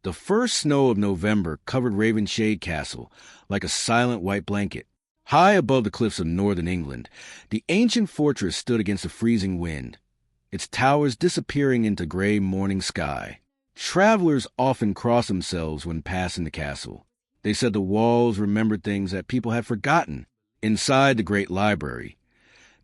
The first snow of November covered Ravenshade Castle like a silent white blanket. High above the cliffs of northern England, the ancient fortress stood against the freezing wind, its towers disappearing into gray morning sky. Travelers often crossed themselves when passing the castle. They said the walls remembered things that people had forgotten. Inside the great library,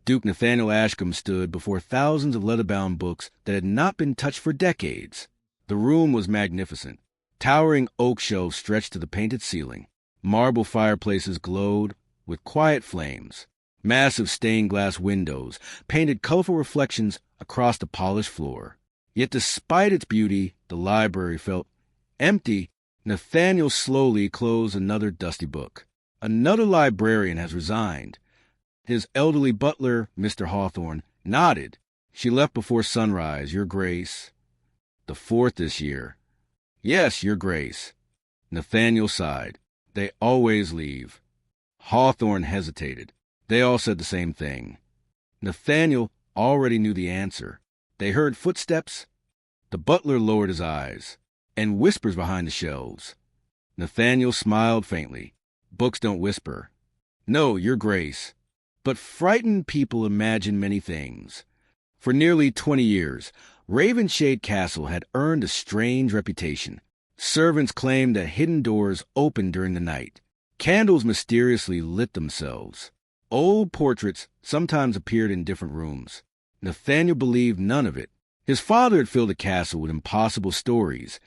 Duke Nathaniel Ashcombe stood before thousands of leather-bound books that had not been touched for decades. The room was magnificent. Towering oak shelves stretched to the painted ceiling. Marble fireplaces glowed with quiet flames. Massive stained glass windows painted colorful reflections across the polished floor. Yet despite its beauty, the library felt empty. Nathaniel slowly closed another dusty book. Another librarian has resigned. His elderly butler, Mr. Hawthorne, nodded. She left before sunrise, Your Grace. The fourth this year. Yes, Your Grace. Nathaniel sighed. They always leave. Hawthorne hesitated. They all said the same thing. Nathaniel already knew the answer. They heard footsteps. The butler lowered his eyes, and whispers behind the shelves. Nathaniel smiled faintly. Books don't whisper. No, Your Grace. But frightened people imagine many things. For nearly 20 years, Ravenshade Castle had earned a strange reputation. Servants claimed that hidden doors opened during the night. Candles mysteriously lit themselves. Old portraits sometimes appeared in different rooms. Nathaniel believed none of it. His father had filled the castle with impossible stories,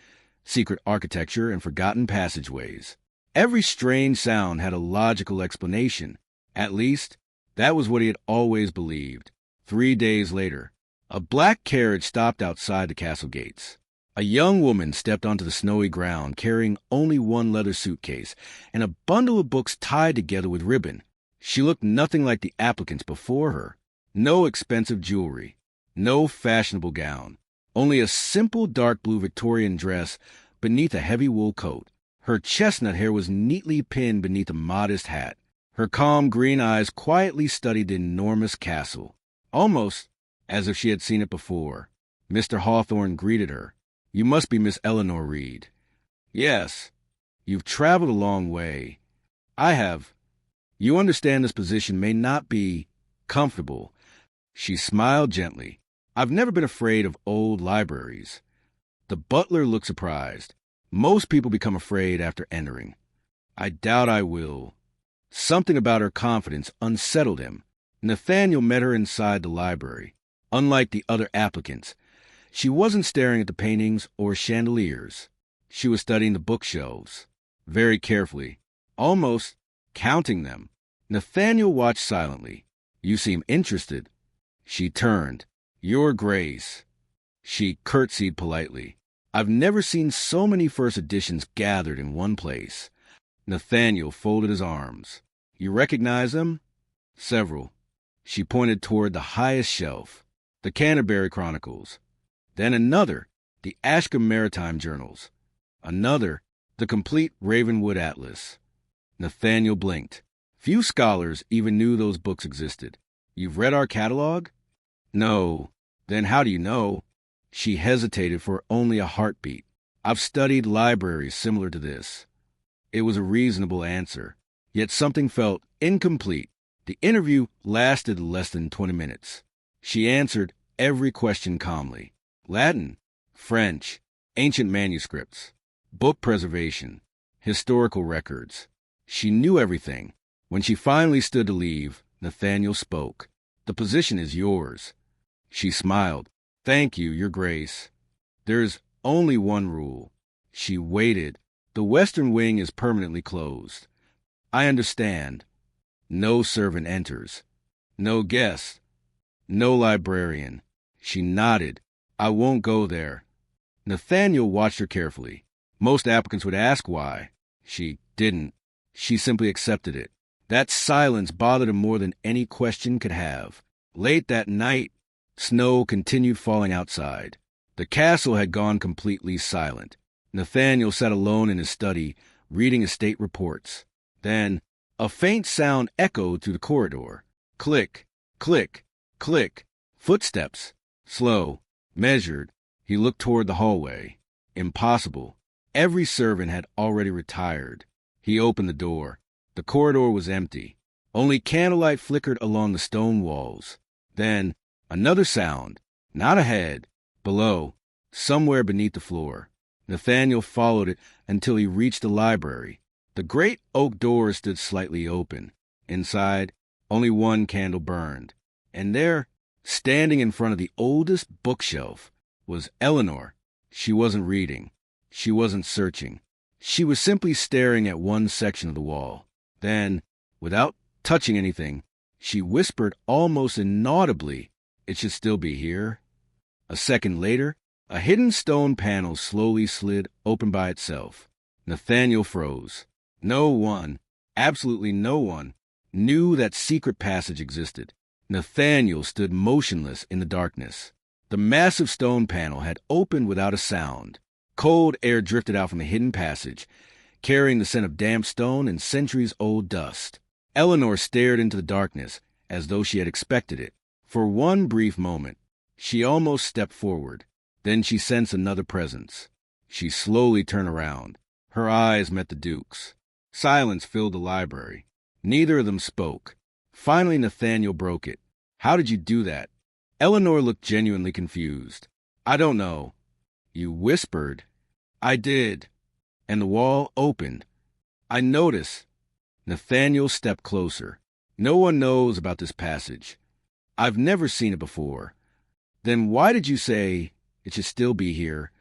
secret architecture, and forgotten passageways. Every strange sound had a logical explanation. At least, that was what he had always believed. 3 days later, a black carriage stopped outside the castle gates. A young woman stepped onto the snowy ground carrying only one leather suitcase and a bundle of books tied together with ribbon. She looked nothing like the applicants before her. No expensive jewelry, no fashionable gown, only a simple dark blue Victorian dress beneath a heavy wool coat. Her chestnut hair was neatly pinned beneath a modest hat. Her calm green eyes quietly studied the enormous castle, almost as if she had seen it before. Mr. Hawthorne greeted her. You must be Miss Eleanor Reed. Yes. You've traveled a long way. I have. You understand this position may not be comfortable. She smiled gently. I've never been afraid of old libraries. The butler looked surprised. Most people become afraid after entering. I doubt I will. Something about her confidence unsettled him. Nathaniel met her inside the library. Unlike the other applicants, she wasn't staring at the paintings or chandeliers. She was studying the bookshelves, very carefully, almost counting them. Nathaniel watched silently. You seem interested. She turned. Your Grace. She curtsied politely. I've never seen so many first editions gathered in one place. Nathaniel folded his arms. You recognize them? Several. She pointed toward the highest shelf. The Canterbury Chronicles. Then another, the Ashcombe Maritime Journals. Another, the complete Ravenwood Atlas. Nathaniel blinked. Few scholars even knew those books existed. You've read our catalog? No. Then how do you know? She hesitated for only a heartbeat. I've studied libraries similar to this. It was a reasonable answer, yet something felt incomplete. The interview lasted less than 20 minutes. She answered every question calmly. Latin, French, ancient manuscripts, book preservation, historical records. She knew everything. When she finally stood to leave, Nathaniel spoke. The position is yours. She smiled. Thank you, Your Grace. There's only one rule. She waited. The western wing is permanently closed. I understand. No servant enters. No guest. No librarian. She nodded. I won't go there. Nathaniel watched her carefully. Most applicants would ask why. She didn't. She simply accepted it. That silence bothered him more than any question could have. Late that night, snow continued falling outside. The castle had gone completely silent. Nathaniel sat alone in his study, reading estate reports. Then, a faint sound echoed through the corridor. Click, click, click. Footsteps. Slow. Measured. He looked toward the hallway. Impossible. Every servant had already retired. He opened the door. The corridor was empty. Only candlelight flickered along the stone walls. Then, another sound. Not ahead. Below. Somewhere beneath the floor. Nathaniel followed it until he reached the library. The great oak door stood slightly open. Inside, only one candle burned. And there, standing in front of the oldest bookshelf, was Eleanor. She wasn't reading. She wasn't searching. She was simply staring at one section of the wall. Then, without touching anything, she whispered almost inaudibly, "It should still be here." A second later, a hidden stone panel slowly slid open by itself. Nathaniel froze. No one, absolutely no one, knew that secret passage existed. Nathaniel stood motionless in the darkness. The massive stone panel had opened without a sound. Cold air drifted out from the hidden passage, carrying the scent of damp stone and centuries-old dust. Eleanor stared into the darkness as though she had expected it. For one brief moment, she almost stepped forward. Then she sensed another presence. She slowly turned around. Her eyes met the Duke's. Silence filled the library. Neither of them spoke. Finally, Nathaniel broke it. "How did you do that?" Eleanor looked genuinely confused. "I don't know." "You whispered." "I did." "And the wall opened." "I noticed." Nathaniel stepped closer. "No one knows about this passage. I've never seen it before." "Then why did you say it should still be here?"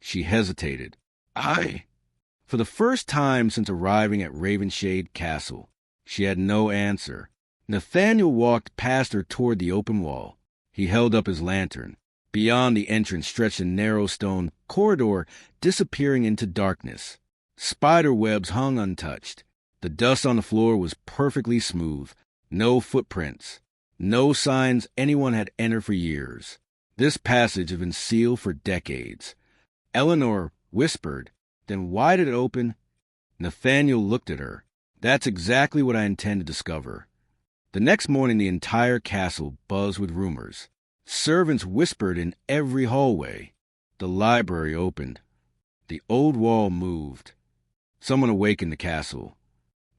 She hesitated. For the first time since arriving at Ravenshade Castle, she had no answer. Nathaniel walked past her toward the open wall. He held up his lantern. Beyond the entrance stretched a narrow stone corridor disappearing into darkness. Spider webs hung untouched. The dust on the floor was perfectly smooth. No footprints. No signs anyone had entered for years. This passage had been sealed for decades. Eleanor whispered, "Then why did it open?" Nathaniel looked at her. "That's exactly what I intend to discover." The next morning, the entire castle buzzed with rumors. Servants whispered in every hallway. The library opened. The old wall moved. Someone awakened the castle.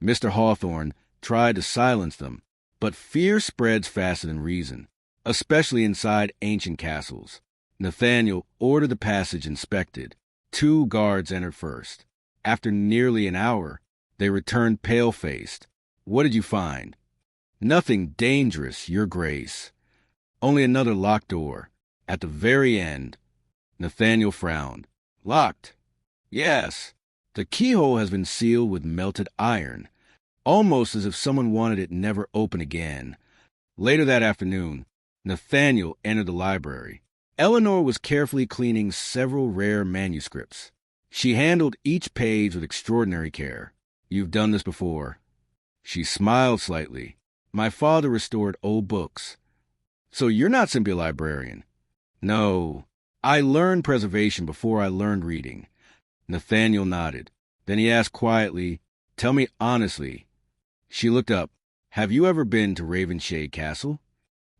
Mr. Hawthorne tried to silence them, but fear spreads faster than reason, especially inside ancient castles. Nathaniel ordered the passage inspected. 2 guards entered first. After nearly an hour, they returned pale-faced. "What did you find?" "Nothing dangerous, Your Grace. Only another locked door. At the very end." Nathaniel frowned. "Locked?" "Yes. The keyhole has been sealed with melted iron, almost as if someone wanted it never open again." Later that afternoon, Nathaniel entered the library. Eleanor was carefully cleaning several rare manuscripts. She handled each page with extraordinary care. "You've done this before." She smiled slightly. "My father restored old books." "So you're not simply a librarian?" "No. I learned preservation before I learned reading." Nathaniel nodded. Then he asked quietly, "Tell me honestly." She looked up. "Have you ever been to Ravenshade Castle?"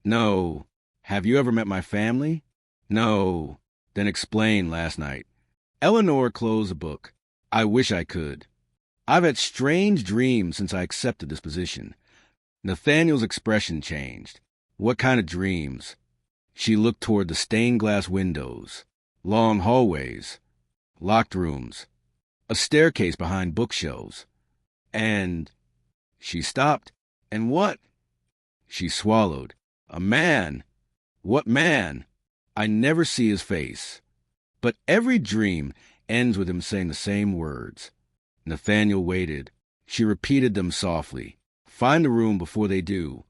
"No." "Have you ever met my family?" "No." "Then explain last night." Eleanor closed the book. "I wish I could. I've had strange dreams since I accepted this position." Nathaniel's expression changed. "What kind of dreams?" She looked toward the stained glass windows, long hallways, locked rooms, a staircase behind bookshelves. "And—" She stopped. "And what?" She swallowed. "A man." "What man?" "I never see his face. But every dream ends with him saying the same words." Nathaniel waited. She repeated them softly. "Find the room before they do."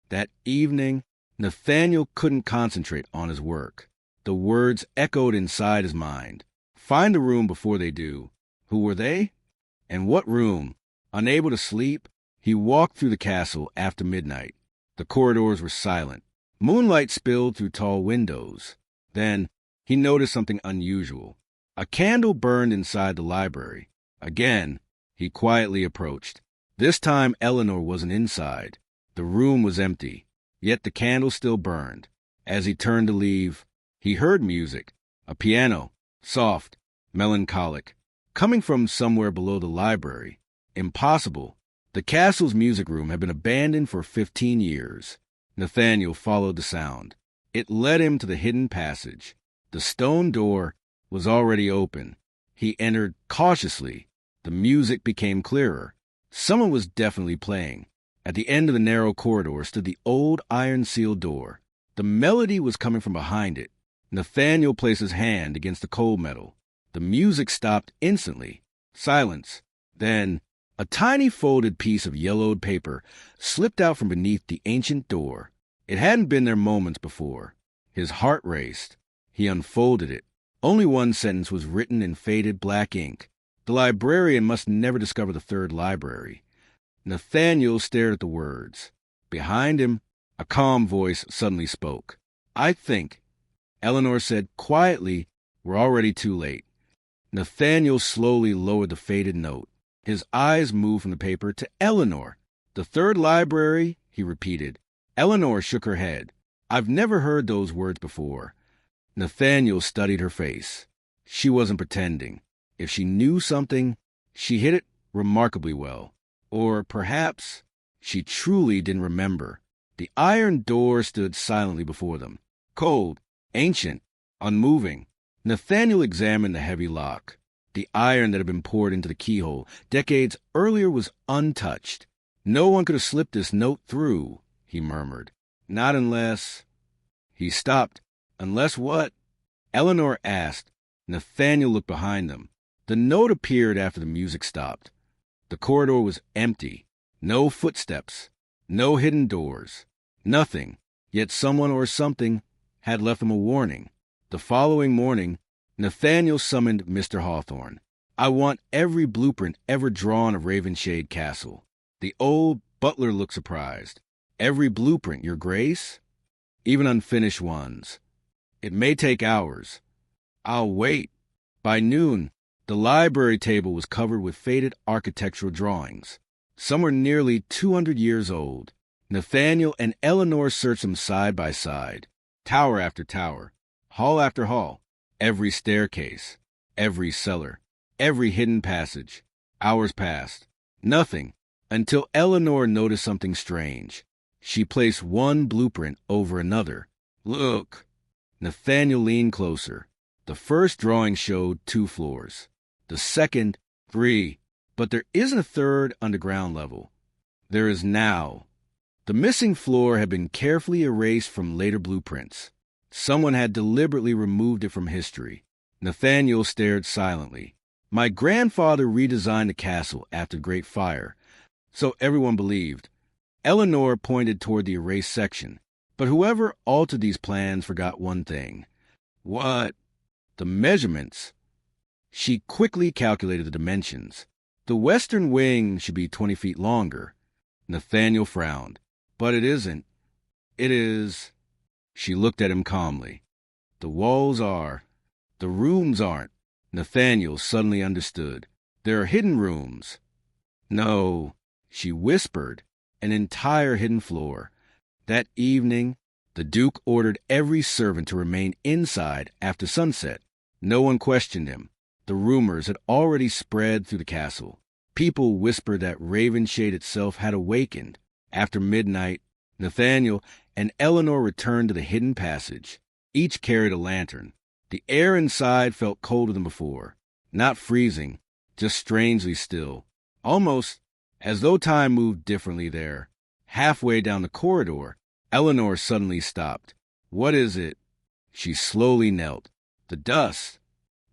That evening, Nathaniel couldn't concentrate on his work. The words echoed inside his mind. Find the room before they do. Who were they? And what room? Unable to sleep, he walked through the castle after midnight. The corridors were silent. Moonlight spilled through tall windows. Then he noticed something unusual. A candle burned inside the library. Again, he quietly approached. This time Eleanor wasn't inside. The room was empty, yet the candle still burned. As he turned to leave, he heard music. A piano, soft, melancholic. Coming from somewhere below the library. Impossible. The castle's music room had been abandoned for 15 years. Nathaniel followed the sound. It led him to the hidden passage. The stone door was already open. He entered cautiously. The music became clearer. Someone was definitely playing. At the end of the narrow corridor stood the old iron-sealed door. The melody was coming from behind it. Nathaniel placed his hand against the cold metal. The music stopped instantly. Silence. Then, a tiny folded piece of yellowed paper slipped out from beneath the ancient door. It hadn't been there moments before. His heart raced. He unfolded it. Only one sentence was written in faded black ink. The librarian must never discover the third library. Nathaniel stared at the words. Behind him, a calm voice suddenly spoke. "I think," Eleanor said quietly, "we're already too late." Nathaniel slowly lowered the faded note. His eyes moved from the paper to Eleanor. "The third library," he repeated. Eleanor shook her head. "I've never heard those words before." Nathaniel studied her face. She wasn't pretending. If she knew something, she hid it remarkably well. Or perhaps she truly didn't remember. The iron door stood silently before them. Cold, ancient, unmoving. Nathaniel examined the heavy lock. The iron that had been poured into the keyhole decades earlier was untouched. "No one could have slipped this note through," he murmured. "Not unless—" He stopped. "Unless what?" Eleanor asked. Nathaniel looked behind them. The note appeared after the music stopped. The corridor was empty. No footsteps. No hidden doors. Nothing. Yet someone or something had left them a warning. The following morning, Nathaniel summoned Mr. Hawthorne. "I want every blueprint ever drawn of Ravenshade Castle." The old butler looked surprised. "Every blueprint, Your Grace?" "Even unfinished ones. It may take hours." "I'll wait." By noon, the library table was covered with faded architectural drawings. Some were nearly 200 years old. Nathaniel and Eleanor searched them side by side. Tower after tower, hall after hall, every staircase, every cellar, every hidden passage. Hours passed. Nothing, until Eleanor noticed something strange. She placed one blueprint over another. "Look." Nathaniel leaned closer. The first drawing showed 2 floors. The second, 3. But there isn't a third underground level. There is now. The missing floor had been carefully erased from later blueprints. Someone had deliberately removed it from history. Nathaniel stared silently. "My grandfather redesigned the castle after the Great Fire, so everyone believed." Eleanor pointed toward the erased section. But whoever altered these plans forgot one thing. "What?" "The measurements." She quickly calculated the dimensions. The western wing should be 20 feet longer. Nathaniel frowned. "But it isn't." "It is." She looked at him calmly. "The walls are. The rooms aren't." Nathaniel suddenly understood. "There are hidden rooms." "No," she whispered, "an entire hidden floor." That evening, the Duke ordered every servant to remain inside after sunset. No one questioned him. The rumors had already spread through the castle. People whispered that Ravenshade itself had awakened. After midnight, Nathaniel and Eleanor returned to the hidden passage. Each carried a lantern. The air inside felt colder than before. Not freezing, just strangely still. Almost as though time moved differently there. Halfway down the corridor, Eleanor suddenly stopped. "What is it?" She slowly knelt. "The dust."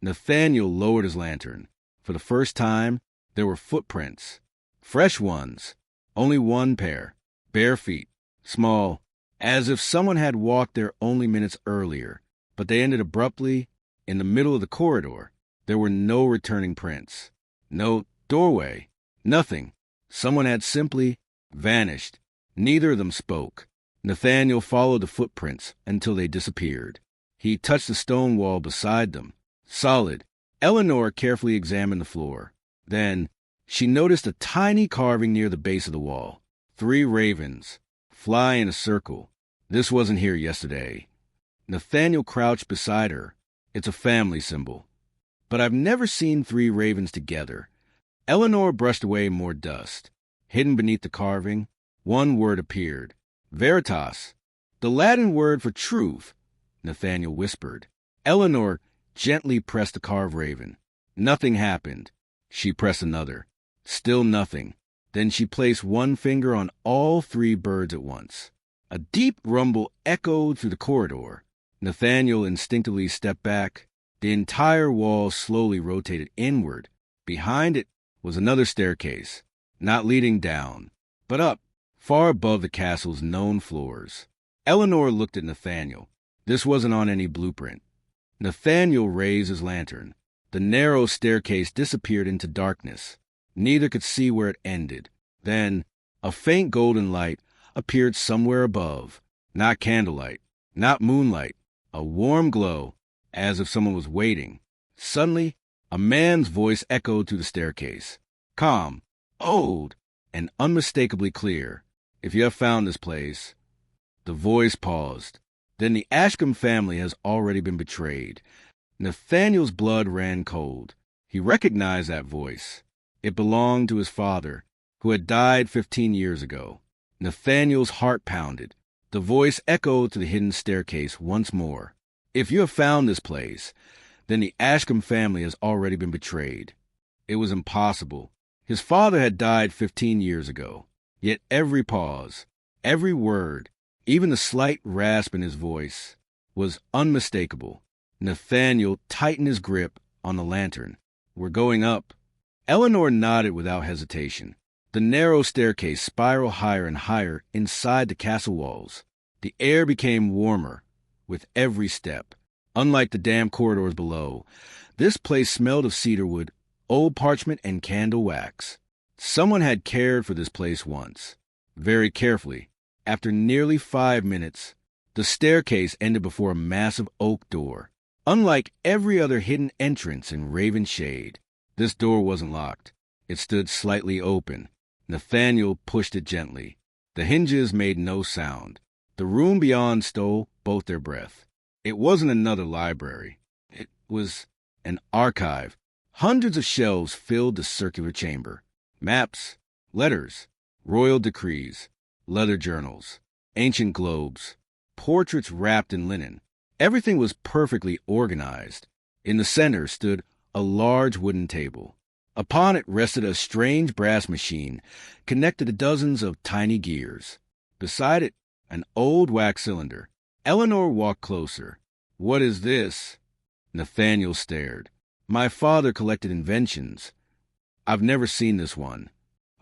Nathaniel lowered his lantern. For the first time, there were footprints. Fresh ones. Only one pair. Bare feet. Small. As if someone had walked there only minutes earlier. But they ended abruptly in the middle of the corridor. There were no returning prints. No doorway. Nothing. Someone had simply vanished. Neither of them spoke. Nathaniel followed the footprints until they disappeared. He touched the stone wall beside them. Solid. Eleanor carefully examined the floor. Then she noticed a tiny carving near the base of the wall. 3 ravens. Fly in a circle. This wasn't here yesterday. Nathaniel crouched beside her. It's a family symbol. but I've never seen three ravens together. Eleanor brushed away more dust. Hidden beneath the carving, one word appeared. Veritas, the Latin word for truth, Nathaniel whispered. Eleanor gently pressed the carved raven. Nothing happened. She pressed another. Still nothing. Then she placed one finger on all three birds at once. A deep rumble echoed through the corridor. Nathaniel instinctively stepped back. The entire wall slowly rotated inward. Behind it was another staircase, not leading down, but up, far above the castle's known floors. Eleanor looked at Nathaniel. This wasn't on any blueprint. Nathaniel raised his lantern. The narrow staircase disappeared into darkness. Neither could see where it ended. Then, a faint golden light appeared somewhere above. Not candlelight, not moonlight, a warm glow, as if someone was waiting. Suddenly, a man's voice echoed through the staircase. Calm, old, and unmistakably clear. If you have found this place. The voice paused. Then the Ashcombe family has already been betrayed. Nathaniel's blood ran cold. He recognized that voice. It belonged to his father, who had died 15 years ago. Nathaniel's heart pounded. The voice echoed to the hidden staircase once more. If you have found this place, then the Ashcombe family has already been betrayed. It was impossible. His father had died 15 years ago. Yet every pause, every word, even the slight rasp in his voice, was unmistakable. Nathaniel tightened his grip on the lantern. We're going up. Eleanor nodded without hesitation. The narrow staircase spiraled higher and higher inside the castle walls. The air became warmer with every step. Unlike the damp corridors below, this place smelled of cedarwood, old parchment, and candle wax. Someone had cared for this place once, very carefully. After nearly 5 minutes, the staircase ended before a massive oak door. Unlike every other hidden entrance in Raven Shade, this door wasn't locked. It stood slightly open. Nathaniel pushed it gently. The hinges made no sound. The room beyond stole both their breath. It wasn't another library. It was an archive. Hundreds of shelves filled the circular chamber. Maps, letters, royal decrees, leather journals, ancient globes, portraits wrapped in linen. Everything was perfectly organized. In the center stood a large wooden table. Upon it rested a strange brass machine connected to dozens of tiny gears. Beside it, an old wax cylinder. Eleanor walked closer. What is this? Nathaniel stared. My father collected inventions. I've never seen this one.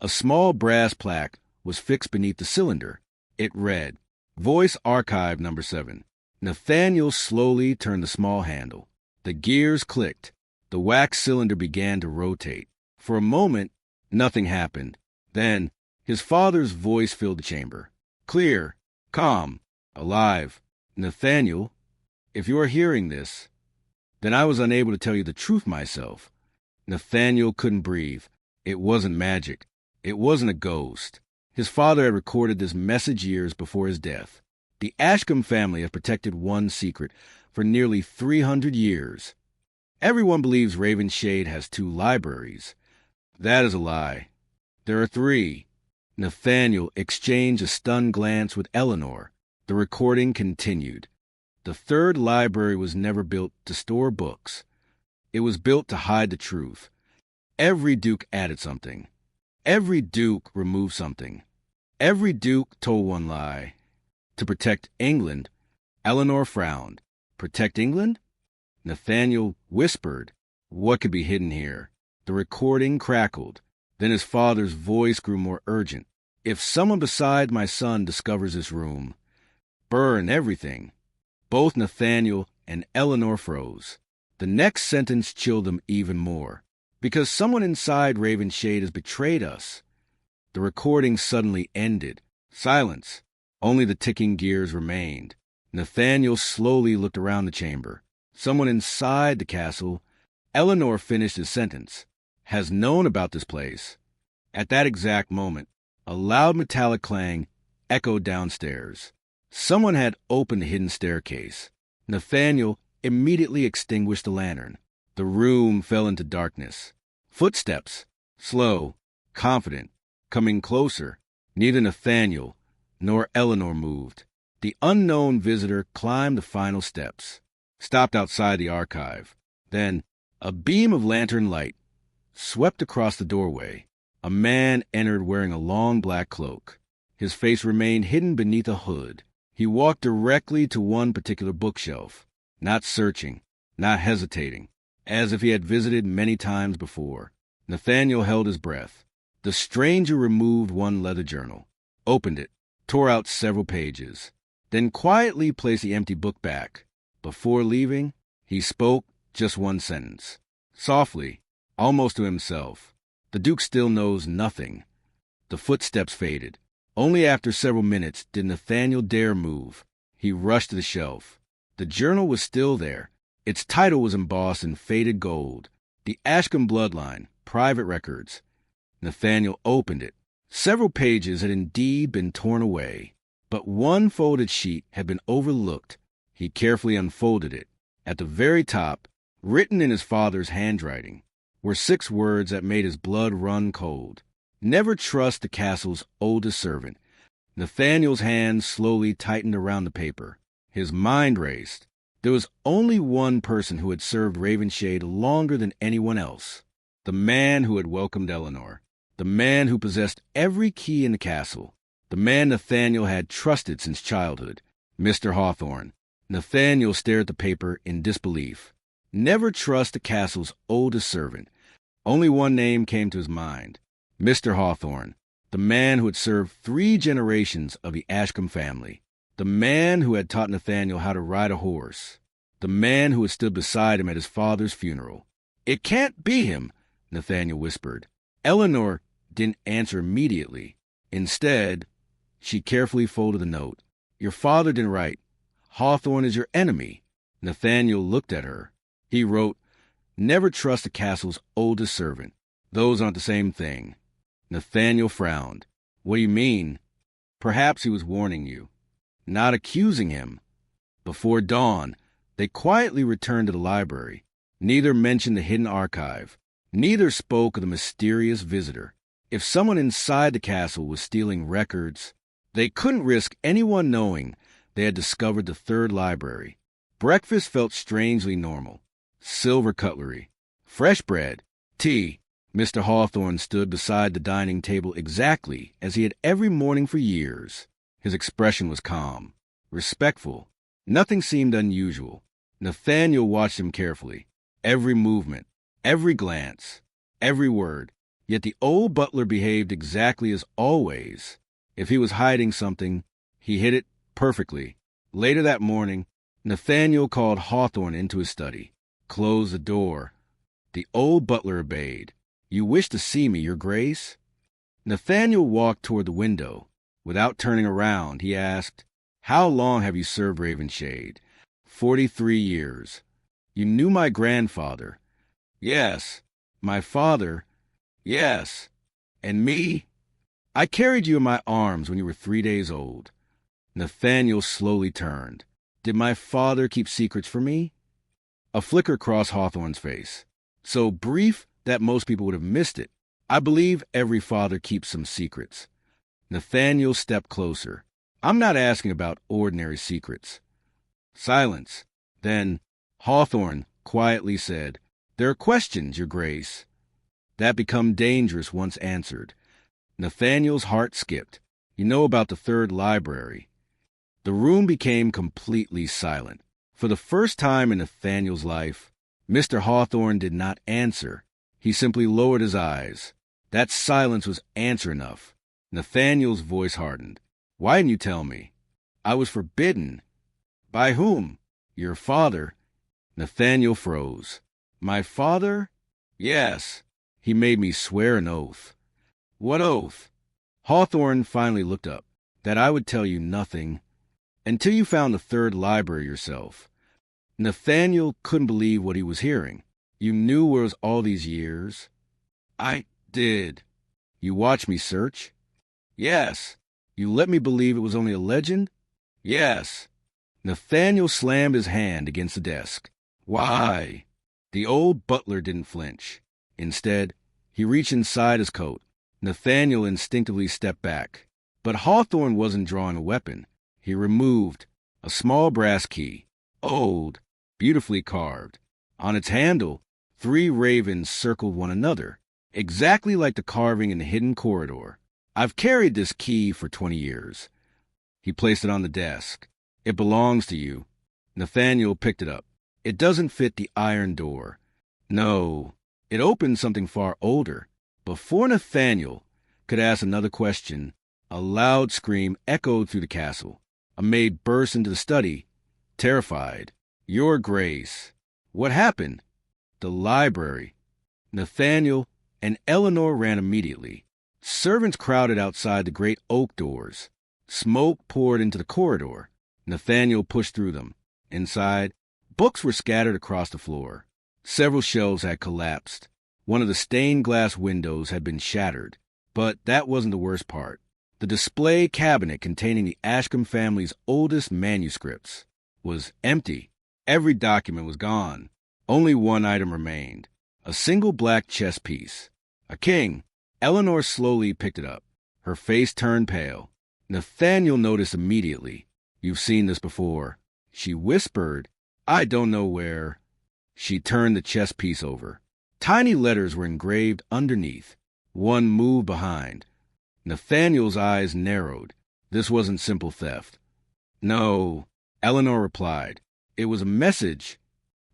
A small brass plaque was fixed beneath the cylinder. It read, Voice Archive Number 7. Nathaniel slowly turned the small handle. The gears clicked. The wax cylinder began to rotate. For a moment, nothing happened. Then, his father's voice filled the chamber. Clear, calm, alive. Nathaniel, if you are hearing this, then I was unable to tell you the truth myself. Nathaniel couldn't breathe. It wasn't magic. It wasn't a ghost. His father had recorded this message years before his death. The Ashcombe family had protected one secret for nearly 300 years. Everyone believes Raven Shade has 2 libraries. That is a lie. There are 3. Nathaniel exchanged a stunned glance with Eleanor. The recording continued. The 3rd library was never built to store books. It was built to hide the truth. Every duke added something. Every duke removed something. Every duke told one lie. To protect England, Eleanor frowned. Protect England? Nathaniel whispered. What could be hidden here? The recording crackled. Then his father's voice grew more urgent. If someone beside my son discovers this room, burn everything. Both Nathaniel and Eleanor froze. The next sentence chilled them even more. Because someone inside Raven Shade has betrayed us. The recording suddenly ended. Silence. Only the ticking gears remained. Nathaniel slowly looked around the chamber. Someone inside the castle, Eleanor finished his sentence, has known about this place. At that exact moment, a loud metallic clang echoed downstairs. Someone had opened the hidden staircase. Nathaniel immediately extinguished the lantern. The room fell into darkness. Footsteps, slow, confident, coming closer. Neither Nathaniel nor Eleanor moved. The unknown visitor climbed the final steps, stopped outside the archive. Then, a beam of lantern light swept across the doorway. A man entered wearing a long black cloak. His face remained hidden beneath a hood. He walked directly to one particular bookshelf, not searching, not hesitating, as if he had visited many times before. Nathaniel held his breath. The stranger removed one leather journal, opened it, tore out several pages, then quietly placed the empty book back. Before leaving, he spoke just one sentence, softly, almost to himself. The Duke still knows nothing. The footsteps faded. Only after several minutes did Nathaniel dare move. He rushed to the shelf. The journal was still there. Its title was embossed in faded gold. The Ashcombe Bloodline, Private Records. Nathaniel opened it. Several pages had indeed been torn away, but one folded sheet had been overlooked. He carefully unfolded it. At the very top, written in his father's handwriting, were 6 words that made his blood run cold. Never trust the castle's oldest servant. Nathaniel's hands slowly tightened around the paper. His mind raced. There was only one person who had served Ravenshade longer than anyone else. The man who had welcomed Eleanor. The man who possessed every key in the castle. The man Nathaniel had trusted since childhood. Mr. Hawthorne. Nathaniel stared at the paper in disbelief. Never trust the castle's oldest servant. Only one name came to his mind. Mr. Hawthorne, the man who had served 3 generations of the Ashcombe family. The man who had taught Nathaniel how to ride a horse. The man who had stood beside him at his father's funeral. "It can't be him," Nathaniel whispered. Eleanor didn't answer immediately. Instead, she carefully folded the note. "Your father didn't write. Hawthorne is your enemy." Nathaniel looked at her. He wrote, "Never trust the castle's oldest servant. Those aren't the same thing." Nathaniel frowned. "What do you mean?" "Perhaps he was warning you, not accusing him." Before dawn, they quietly returned to the library. Neither mentioned the hidden archive. Neither spoke of the mysterious visitor. If someone inside the castle was stealing records, they couldn't risk anyone knowing they had discovered the 3rd library. Breakfast felt strangely normal. Silver cutlery, fresh bread, tea. Mr. Hawthorne stood beside the dining table exactly as he had every morning for years. His expression was calm, respectful. Nothing seemed unusual. Nathaniel watched him carefully. Every movement, every glance, every word. Yet the old butler behaved exactly as always. If he was hiding something, he hid it perfectly. Later that morning, Nathaniel called Hawthorne into his study. "Close the door." The old butler obeyed. "You wish to see me, Your Grace?" Nathaniel walked toward the window. Without turning around, he asked, "How long have you served Ravenshade?" 43 years. "You knew my grandfather?" "Yes." "My father?" "Yes." "And me?" "I carried you in my arms when you were 3 days old." Nathaniel slowly turned. "Did my father keep secrets from me?" A flicker crossed Hawthorne's face. "So brief that most people would have missed it. I believe every father keeps some secrets." Nathaniel stepped closer. "I'm not asking about ordinary secrets." Silence. Then Hawthorne quietly said, "There are questions, Your Grace, that become dangerous once answered." Nathaniel's heart skipped. "You know about the 3rd library?" The room became completely silent. For the first time in Nathaniel's life, Mr. Hawthorne did not answer. He simply lowered his eyes. That silence was answer enough. Nathaniel's voice hardened. "Why didn't you tell me?" "I was forbidden." "By whom?" "Your father." Nathaniel froze. "My father?" "Yes." "He made me swear an oath." "What oath?" Hawthorne finally looked up. "That I would tell you nothing until you found the 3rd library yourself." Nathaniel couldn't believe what he was hearing. "You knew where it was all these years?" "I did." "You watched me search?" "Yes." "You let me believe it was only a legend?" "Yes." Nathaniel slammed his hand against the desk. "Why?" The old butler didn't flinch. Instead, he reached inside his coat. Nathaniel instinctively stepped back. But Hawthorne wasn't drawing a weapon. He removed a small brass key, old, beautifully carved. On its handle, 3 ravens circled one another, exactly like the carving in the hidden corridor. I've carried this key for 20 years. He placed it on the desk. It belongs to you. Nathaniel picked it up. It doesn't fit the iron door. No, it opened something far older. Before Nathaniel could ask another question, a loud scream echoed through the castle. A maid burst into the study, terrified. Your Grace. What happened? The library. Nathaniel and Eleanor ran immediately. Servants crowded outside the great oak doors. Smoke poured into the corridor. Nathaniel pushed through them. Inside, books were scattered across the floor. Several shelves had collapsed. One of the stained glass windows had been shattered. But that wasn't the worst part. The display cabinet containing the Ashcombe family's oldest manuscripts was empty. Every document was gone. Only one item remained, a single black chess piece. A king. Eleanor slowly picked it up. Her face turned pale. Nathaniel noticed immediately. You've seen this before. She whispered, I don't know where. She turned the chess piece over. Tiny letters were engraved underneath. One moved behind. Nathaniel's eyes narrowed. This wasn't simple theft. No, Eleanor replied. It was a message.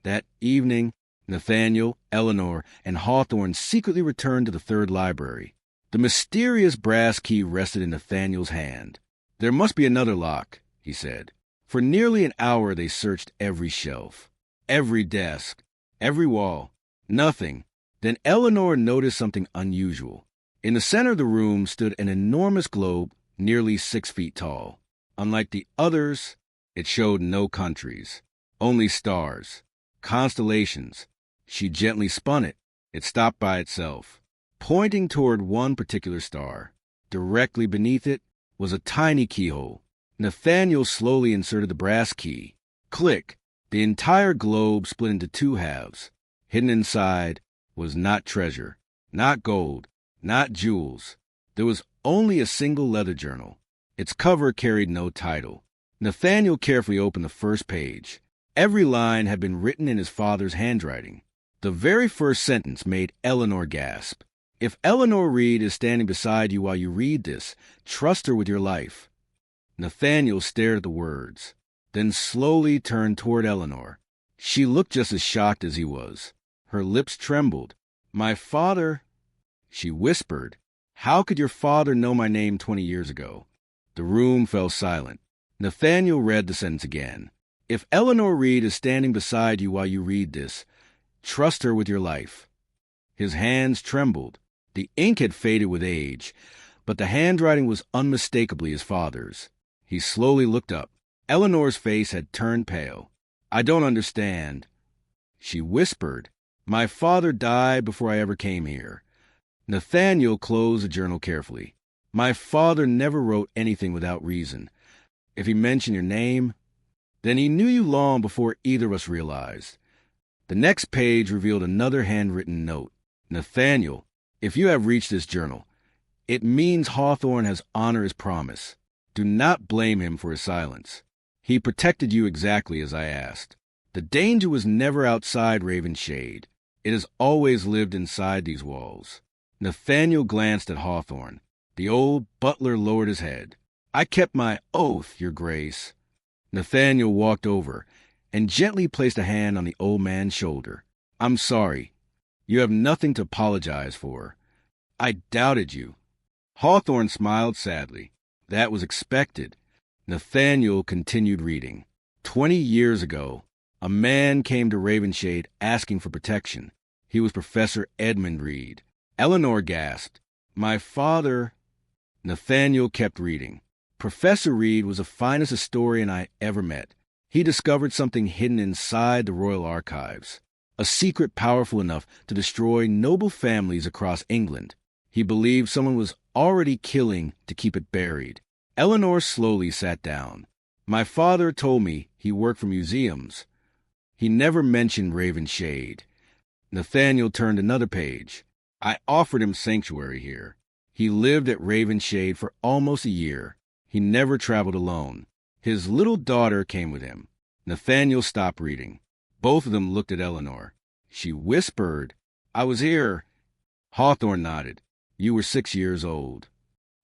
That evening, Nathaniel, Eleanor, and Hawthorne secretly returned to the third library. The mysterious brass key rested in Nathaniel's hand. There must be another lock, he said. For nearly an hour they searched every shelf, every desk, every wall. Nothing. Then Eleanor noticed something unusual. In the center of the room stood an enormous globe, nearly 6 feet tall. Unlike the others, it showed no countries, only stars, constellations. She gently spun it. It stopped by itself, pointing toward one particular star. Directly beneath it was a tiny keyhole. Nathaniel slowly inserted the brass key. Click! The entire globe split into 2 halves. Hidden inside was not treasure, not gold, not jewels. There was only a single leather journal. Its cover carried no title. Nathaniel carefully opened the first page. Every line had been written in his father's handwriting. The very first sentence made Eleanor gasp. If Eleanor Reed is standing beside you while you read this, trust her with your life. Nathaniel stared at the words, then slowly turned toward Eleanor. She looked just as shocked as he was. Her lips trembled. My father, she whispered. How could your father know my name 20 years ago? The room fell silent. Nathaniel read the sentence again. If Eleanor Reed is standing beside you while you read this, trust her with your life. His hands trembled. The ink had faded with age, but the handwriting was unmistakably his father's. He slowly looked up. Eleanor's face had turned pale. I don't understand. She whispered. My father died before I ever came here. Nathaniel closed the journal carefully. My father never wrote anything without reason. If he mentioned your name, then he knew you long before either of us realized. The next page revealed another handwritten note. Nathaniel, if you have reached this journal, it means Hawthorne has honored his promise. Do not blame him for his silence. He protected you exactly as I asked. The danger was never outside Raven's shade. It has always lived inside these walls. Nathaniel glanced at Hawthorne. The old butler lowered his head. I kept my oath, Your Grace. Nathaniel walked over and gently placed a hand on the old man's shoulder. I'm sorry. You have nothing to apologize for. I doubted you. Hawthorne smiled sadly. That was expected. Nathaniel continued reading. 20 years ago, a man came to Ravenshade asking for protection. He was Professor Edmund Reed. Eleanor gasped. My father... Nathaniel kept reading. Professor Reed was the finest historian I ever met. He discovered something hidden inside the royal archives, a secret powerful enough to destroy noble families across England. He believed someone was already killing to keep it buried. Eleanor slowly sat down. My father told me he worked for museums. He never mentioned Ravenshade. Nathaniel turned another page. I offered him sanctuary here. He lived at Ravenshade for almost a year. He never traveled alone. His little daughter came with him. Nathaniel stopped reading. Both of them looked at Eleanor. She whispered, "I was here." Hawthorne nodded. "You were 6 years old."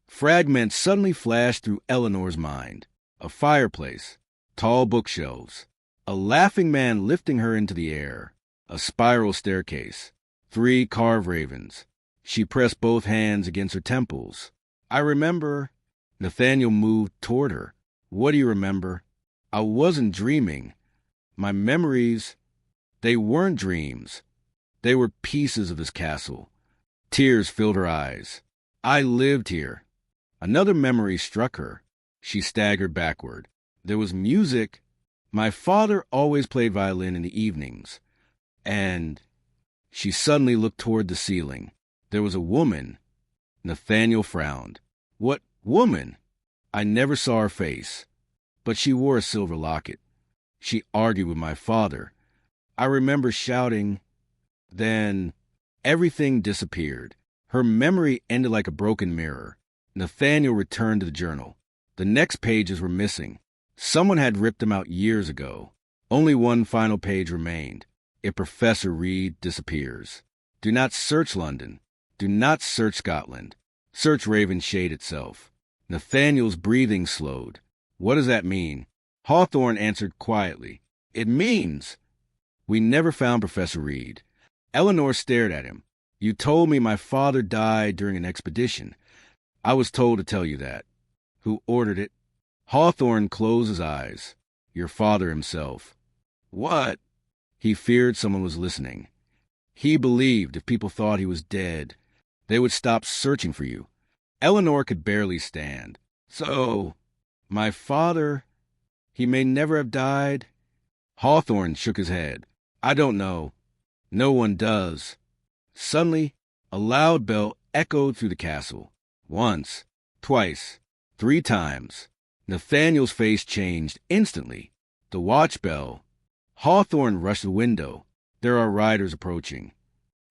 Fragments suddenly flashed through Eleanor's mind. A fireplace, tall bookshelves, a laughing man lifting her into the air, a spiral staircase, 3 carved ravens. She pressed both hands against her temples. "I remember." Nathaniel moved toward her. "What do you remember?" "I wasn't dreaming. My memories, they weren't dreams. They were pieces of this castle." Tears filled her eyes. "I lived here." Another memory struck her. She staggered backward. There was music. My father always played violin in the evenings. And she suddenly looked toward the ceiling. There was a woman. Nathaniel frowned. "What woman?" "I never saw her face, but she wore a silver locket. She argued with my father. I remember shouting. Then everything disappeared. Her memory ended like a broken mirror. Nathaniel returned to the journal. The next pages were missing. Someone had ripped them out years ago. Only one final page remained. If Professor Reed disappears. Do not search London. Do not search Scotland. Search Ravenshade itself. Nathaniel's breathing slowed. "What does that mean?" Hawthorne answered quietly. "It means we never found Professor Reed." Eleanor stared at him. "You told me my father died during an expedition. I was told to tell you that." "Who ordered it?" Hawthorne closed his eyes. "Your father himself." "What?" "He feared someone was listening. He believed if people thought he was dead, they would stop searching for you." Eleanor could barely stand. "So, my father, he may never have died?" Hawthorne shook his head. "I don't know. No one does." Suddenly, a loud bell echoed through the castle. Once, twice, 3 times. Nathaniel's face changed instantly. The watch bell. Hawthorne rushed to the window. "There are riders approaching."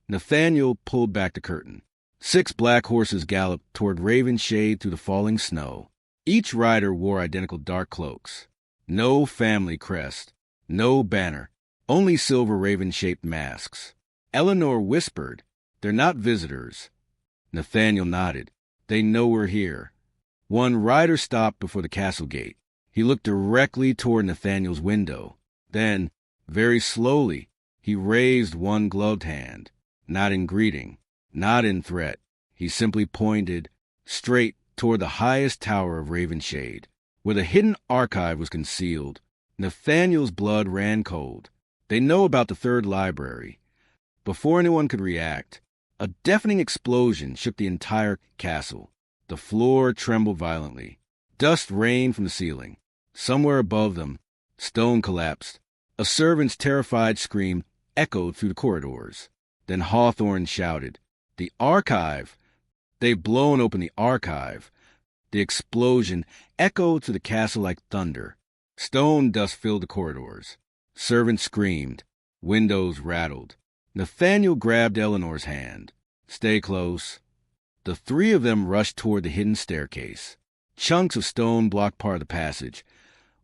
Nathaniel pulled back the curtain. 6 black horses galloped toward Ravenshade through the falling snow. Each rider wore identical dark cloaks. No family crest, no banner, only silver raven-shaped masks. Eleanor whispered, "They're not visitors." Nathaniel nodded. "They know we're here." One rider stopped before the castle gate. He looked directly toward Nathaniel's window. Then, very slowly, he raised one gloved hand, not in greeting, not in threat. He simply pointed straight toward the highest tower of Ravenshade, where the hidden archive was concealed. Nathaniel's blood ran cold. They know about the 3rd library. Before anyone could react, a deafening explosion shook the entire castle. The floor trembled violently. Dust rained from the ceiling. Somewhere above them, stone collapsed. A servant's terrified scream echoed through the corridors. Then Hawthorne shouted, "The archive! They've blown open the archive!" The explosion echoed through the castle like thunder. Stone dust filled the corridors. Servants screamed. Windows rattled. Nathaniel grabbed Eleanor's hand. "Stay close." The 3 of them rushed toward the hidden staircase. Chunks of stone blocked part of the passage,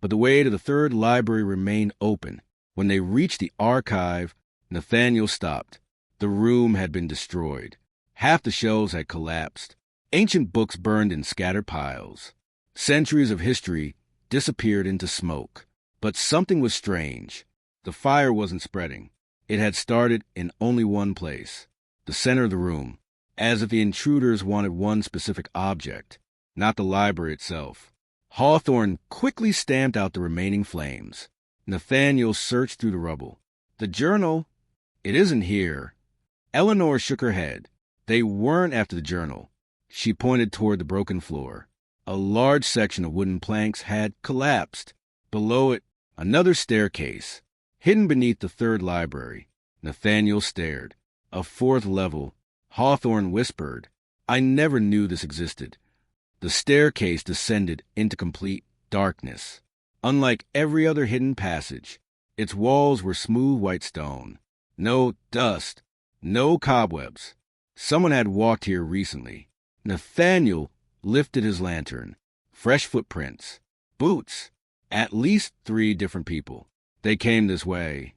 but the way to the 3rd library remained open. When they reached the archive, Nathaniel stopped. The room had been destroyed. Half the shelves had collapsed. Ancient books burned in scattered piles. Centuries of history disappeared into smoke. But something was strange. The fire wasn't spreading. It had started in only one place, the center of the room, as if the intruders wanted one specific object, not the library itself. Hawthorne quickly stamped out the remaining flames. Nathaniel searched through the rubble. "The journal? It isn't here." Eleanor shook her head. They weren't after the journal. She pointed toward the broken floor. A large section of wooden planks had collapsed. Below it, another staircase, hidden beneath the 3rd library. Nathaniel stared. A 4th level. Hawthorne whispered, "I never knew this existed." The staircase descended into complete darkness. Unlike every other hidden passage, its walls were smooth white stone. No dust, No cobwebs. Someone had walked here recently. Nathaniel lifted his lantern. Fresh footprints. Boots. At least 3 different people. They came this way.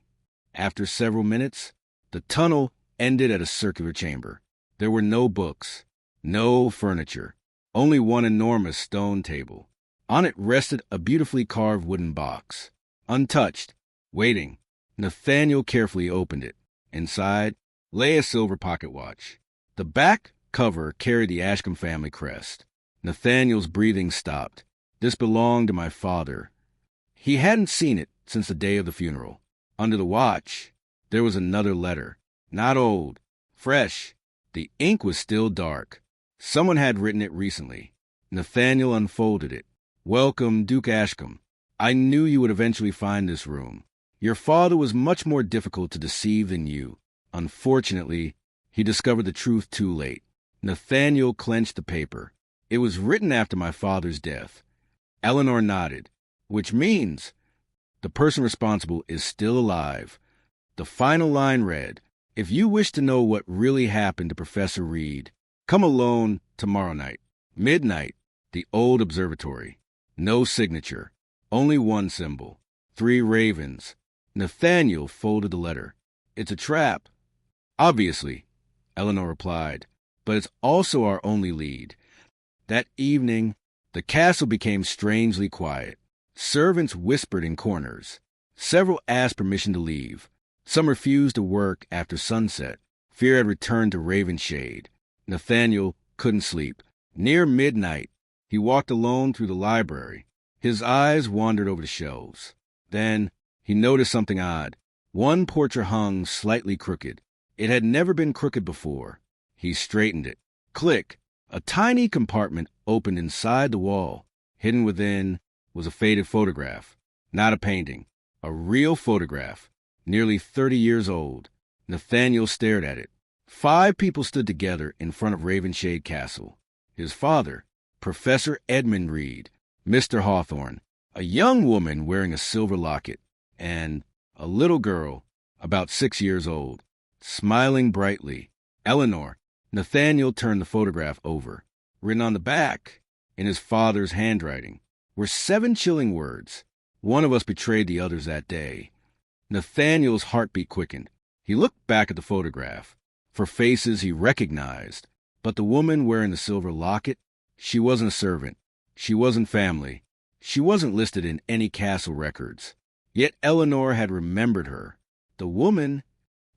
After several minutes, the tunnel ended at a circular chamber. There were no books, no furniture, only one enormous stone table. On it rested a beautifully carved wooden box. Untouched, waiting, Nathaniel carefully opened it. Inside lay a silver pocket watch. The back cover carried the Ashcombe family crest. Nathaniel's breathing stopped. This belonged to my father. He hadn't seen it since the day of the funeral. Under the watch, there was another letter. Not old, fresh. The ink was still dark. Someone had written it recently. Nathaniel unfolded it. Welcome, Duke Ashcombe. I knew you would eventually find this room. Your father was much more difficult to deceive than you. Unfortunately, he discovered the truth too late. Nathaniel clenched the paper. It was written after my father's death. Eleanor nodded, which means the person responsible is still alive. The final line read, if you wish to know what really happened to Professor Reed, come alone tomorrow night. Midnight, the old observatory. No signature, only one symbol. 3 ravens. Nathaniel folded the letter. It's a trap. Obviously, Eleanor replied, but it's also our only lead. That evening, the castle became strangely quiet. Servants whispered in corners. Several asked permission to leave. Some refused to work after sunset. Fear had returned to Ravenshade. Nathaniel couldn't sleep. Near midnight, he walked alone through the library. His eyes wandered over the shelves. Then he noticed something odd. One portrait hung slightly crooked. It had never been crooked before. He straightened it. Click! A tiny compartment opened inside the wall. Hidden within was a faded photograph. Not a painting. A real photograph. Nearly 30 years old. Nathaniel stared at it. 5 people stood together in front of Ravenshade Castle. His father, Professor Edmund Reed, Mr. Hawthorne, a young woman wearing a silver locket, and a little girl, about 6 years old, smiling brightly. Eleanor. Nathaniel turned the photograph over. Written on the back, in his father's handwriting, were 7 chilling words. One of us betrayed the others that day. Nathaniel's heartbeat quickened. He looked back at the photograph. For faces he recognized. But the woman wearing the silver locket, she wasn't a servant. She wasn't family. She wasn't listed in any castle records. Yet Eleanor had remembered her. The woman,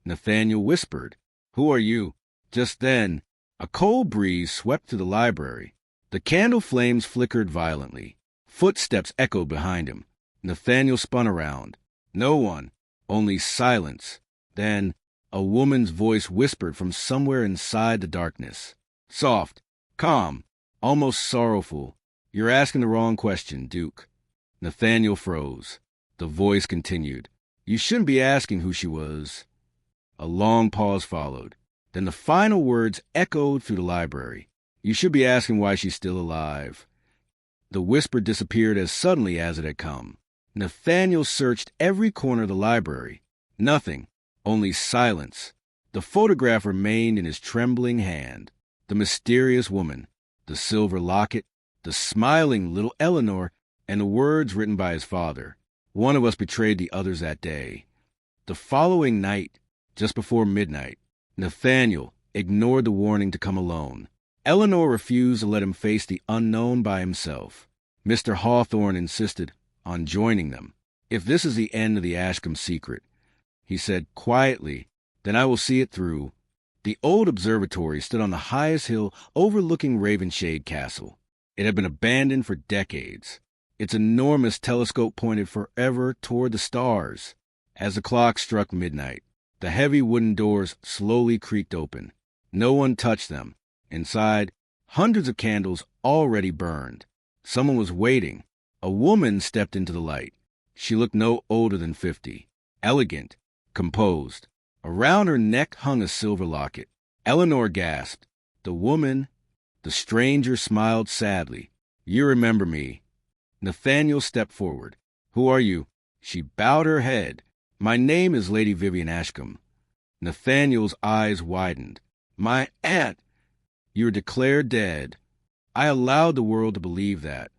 Nathaniel whispered, "Who are you?" Just then, a cold breeze swept through the library. The candle flames flickered violently. Footsteps echoed behind him. Nathaniel spun around. No one, only silence. Then, a woman's voice whispered from somewhere inside the darkness. Soft, calm, almost sorrowful. "You're asking the wrong question, Duke." Nathaniel froze. The voice continued. "You shouldn't be asking who she was." A long pause followed. Then the final words echoed through the library. "You should be asking why she's still alive." The whisper disappeared as suddenly as it had come. Nathaniel searched every corner of the library. Nothing, only silence. The photograph remained in his trembling hand. The mysterious woman, the silver locket, the smiling little Eleanor, and the words written by his father. One of us betrayed the others that day. The following night, just before midnight, Nathaniel ignored the warning to come alone. Eleanor refused to let him face the unknown by himself. Mr. Hawthorne insisted on joining them. "If this is the end of the Ashcombe secret," he said quietly, "then I will see it through." The old observatory stood on the highest hill overlooking Ravenshade Castle. It had been abandoned for decades. Its enormous telescope pointed forever toward the stars. As the clock struck midnight, the heavy wooden doors slowly creaked open. No one touched them. Inside, hundreds of candles already burned. Someone was waiting. A woman stepped into the light. She looked no older than 50. Elegant, composed. Around her neck hung a silver locket. Eleanor gasped. The woman, the stranger, smiled sadly. "You remember me." Nathaniel stepped forward. "Who are you?" She bowed her head. "My name is Lady Vivian Ashcombe." Nathaniel's eyes widened. My aunt! You were declared dead. I allowed the world to believe that.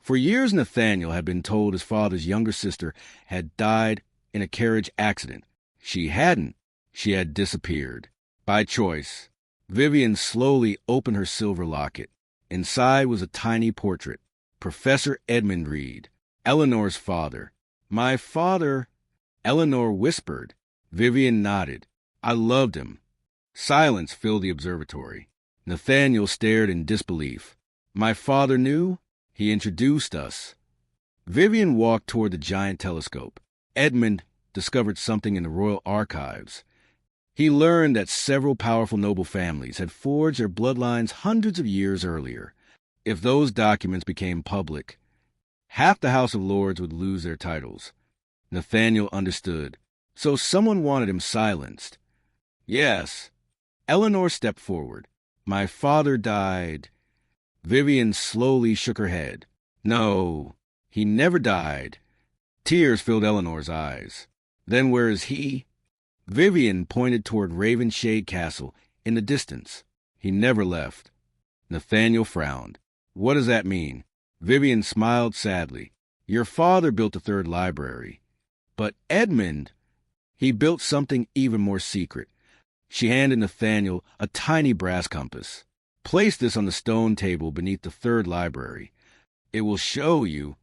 For years, Nathaniel had been told his father's younger sister had died in a carriage accident. She hadn't. She had disappeared. By choice. Vivian slowly opened her silver locket. Inside was a tiny portrait. Professor Edmund Reed, Eleanor's father. My father, Eleanor whispered. Vivian nodded. I loved him. Silence filled the observatory. Nathaniel stared in disbelief. My father knew? He introduced us. Vivian walked toward the giant telescope. Edmund discovered something in the royal archives. He learned that several powerful noble families had forged their bloodlines hundreds of years earlier. If those documents became public, half the House of Lords would lose their titles. Nathaniel understood. So someone wanted him silenced. Yes. Eleanor stepped forward. My father died. Vivian slowly shook her head. No, he never died. Tears filled Eleanor's eyes. Then where is he? Vivian pointed toward Ravenshade Castle in the distance. He never left. Nathaniel frowned. What does that mean? Vivian smiled sadly. Your father built the third library. But Edmund, he built something even more secret. She handed Nathaniel a tiny brass compass. Place this on the stone table beneath the third library. It will show you.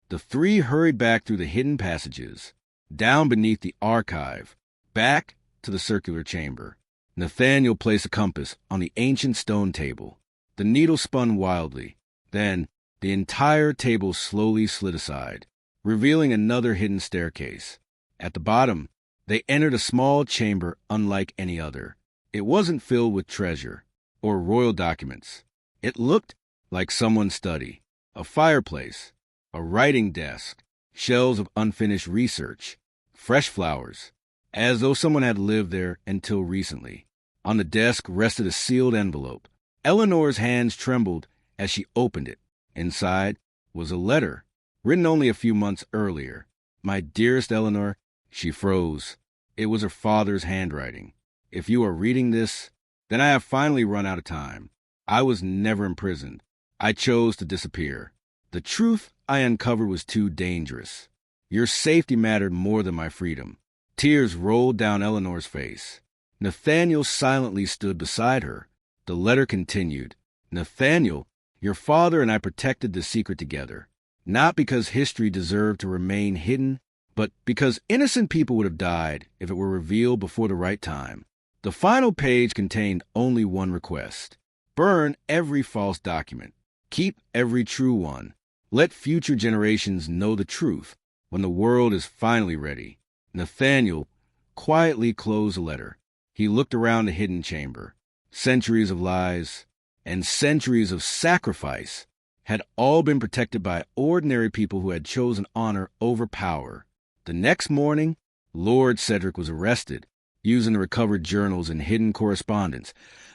The three hurried back through the hidden passages, down beneath the archive, back to the circular chamber. Nathaniel placed a compass on the ancient stone table. The needle spun wildly. Then the entire table slowly slid aside, revealing another hidden staircase. At the bottom, they entered a small chamber unlike any other. It wasn't filled with treasure or royal documents. It looked like someone's study. A fireplace, a writing desk, shelves of unfinished research, fresh flowers, as though someone had lived there until recently. On the desk rested a sealed envelope. Eleanor's hands trembled as she opened it. Inside was a letter, written only a few months earlier. My dearest Eleanor, she froze. It was her father's handwriting. If you are reading this, then I have finally run out of time. I was never imprisoned. I chose to disappear. The truth I uncovered was too dangerous. Your safety mattered more than my freedom. Tears rolled down Eleanor's face. Nathaniel silently stood beside her. The letter continued. Nathaniel, your father and I protected the secret together, not because history deserved to remain hidden, but because innocent people would have died if it were revealed before the right time. The final page contained only one request. Burn every false document. Keep every true one. Let future generations know the truth when the world is finally ready. Nathaniel quietly closed the letter. He looked around the hidden chamber. Centuries of lies and centuries of sacrifice had all been protected by ordinary people who had chosen honor over power. The next morning, Lord Cedric was arrested, using the recovered journals and hidden correspondence.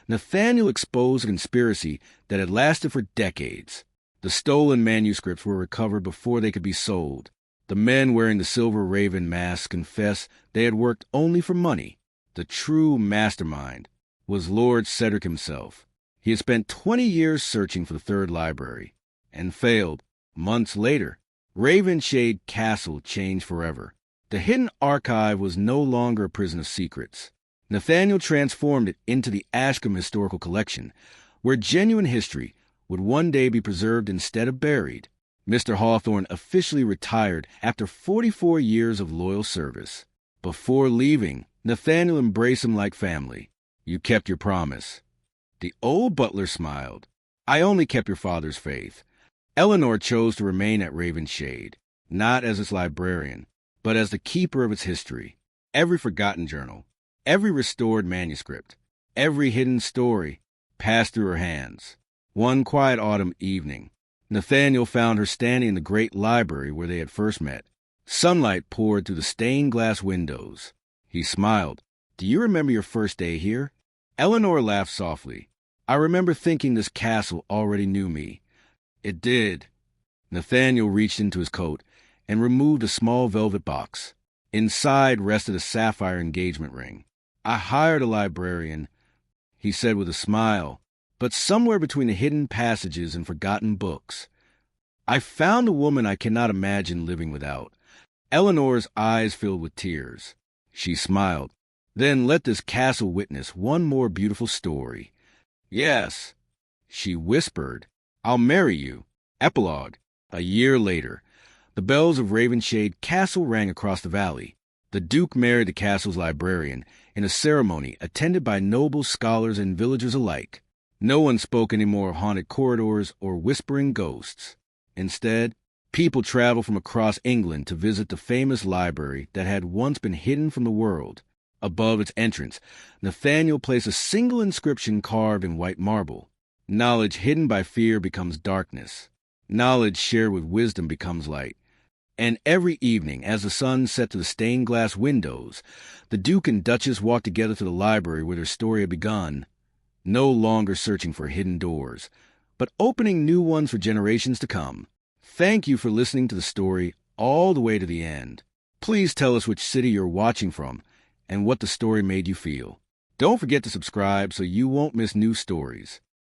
Nathaniel exposed a conspiracy that had lasted for decades. The stolen manuscripts were recovered before they could be sold. The men wearing the silver raven masks confessed they had worked only for money. The true mastermind was Lord Cedric himself. He had spent 20 years searching for the third library and failed. Months later, Ravenshade Castle changed forever. The hidden archive was no longer a prison of secrets. Nathaniel transformed it into the Ashcombe Historical Collection, where genuine history would one day be preserved instead of buried. Mr. Hawthorne officially retired after 44 years of loyal service. Before leaving, Nathaniel embraced him like family. You kept your promise. The old butler smiled. I only kept your father's faith. Eleanor chose to remain at Ravenshade, not as its librarian, but as the keeper of its history. Every forgotten journal, every restored manuscript, every hidden story passed through her hands. One quiet autumn evening, Nathaniel found her standing in the great library where they had first met. Sunlight poured through the stained glass windows. He smiled. Do you remember your first day here? Eleanor laughed softly. I remember thinking this castle already knew me. It did. Nathaniel reached into his coat and removed a small velvet box. Inside rested a sapphire engagement ring. I hired a librarian, he said with a smile, but somewhere between the hidden passages and forgotten books, I found a woman I cannot imagine living without. Eleanor's eyes filled with tears. She smiled. Then let this castle witness one more beautiful story. Yes, she whispered, I'll marry you. Epilogue. A year later, the bells of Ravenshade Castle rang across the valley. The Duke married the castle's librarian in a ceremony attended by nobles, scholars, and villagers alike. No one spoke anymore of haunted corridors or whispering ghosts. Instead, people traveled from across England to visit the famous library that had once been hidden from the world. Above its entrance, Nathaniel placed a single inscription carved in white marble. Knowledge hidden by fear becomes darkness. Knowledge shared with wisdom becomes light. And every evening, as the sun set to the stained glass windows, the Duke and Duchess walked together to the library where their story had begun, no longer searching for hidden doors, but opening new ones for generations to come. Thank you for listening to the story all the way to the end. Please tell us which city you're watching from and what the story made you feel. Don't forget to subscribe so you won't miss new stories.